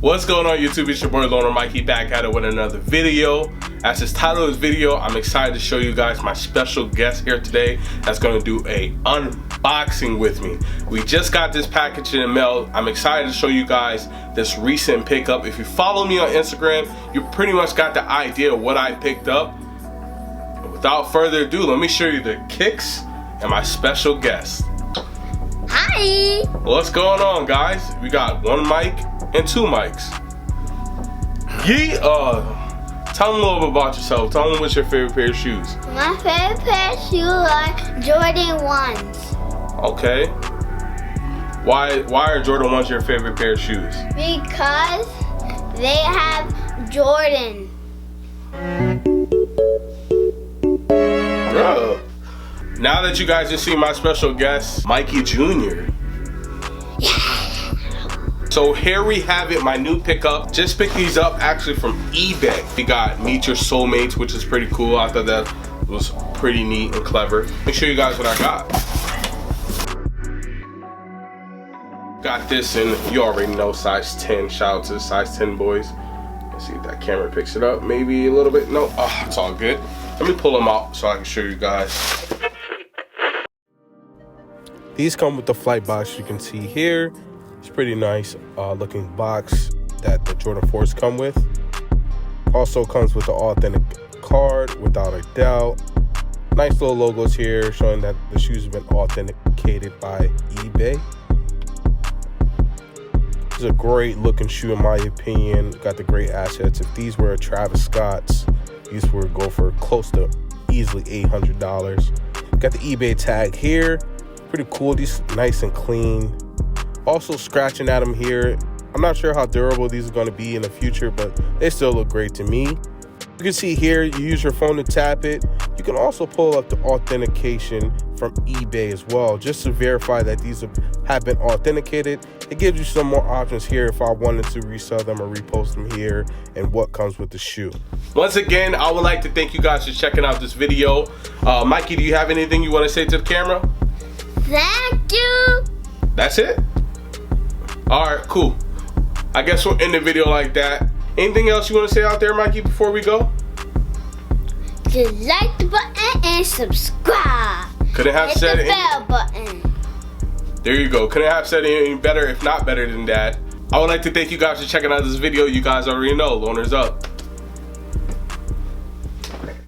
What's going on YouTube? It's your boy Loner Mikey back at it with another video. As this title of this video, I'm excited to show you guys my special guest here today that's going to do a unboxing with me. We just got this package in the mail. I'm excited to show you guys this recent pickup. If you follow me on Instagram, you pretty much got the idea of what I picked up. But without further ado, let me show you the kicks and my special guest. Hi! What's going on, guys? We got one mic and two mics. Tell them a little bit about yourself. Tell them what's your favorite pair of shoes. My favorite pair of shoes are Jordan 1s. Okay. Why are Jordan 1s your favorite pair of shoes? Because they have Jordan. Bro. Now that you guys just see my special guest, Mikey Jr. So here we have it, my new pickup. Just picked these up actually from eBay. We got Meet Your Soulmates, which is pretty cool. I thought that was pretty neat and clever. Let me show you guys what I got. Got this in, you already know, size 10. Shout out to the size 10 boys. Let's see if that camera picks it up. Maybe a little bit. No, it's all good. Let me pull them out so I can show you guys. These come with the flight box you can see here. It's pretty nice looking box that the Jordan 4s come with. Also comes with the authentic card, without a doubt. Nice little logos here showing that the shoes have been authenticated by eBay. This is a great looking shoe in my opinion. Got the great assets. If these were Travis Scott's, these would go for close to easily $800. Got the eBay tag here. Pretty cool. These nice and clean. Also scratching at them here. I'm not sure how durable these are going to be in the future, but they still look great to me. You can see here, you use your phone to tap it. You can also pull up the authentication from eBay as well, just to verify that these have been authenticated. It gives you some more options here if I wanted to resell them or repost them here, and what comes with the shoe. Once again, I would like to thank you guys for checking out this video. Mikey, do you have anything you want to say to the camera? Thank you! That's it? Alright, cool. I guess we'll end the video like that. Anything else you want to say out there, Mikey, before we go? Just like the button and subscribe. Couldn't have Hit said the it. bell button. There you go. Couldn't have said it any better, if not better than that. I would like to thank you guys for checking out this video. You guys already know, Loner's up.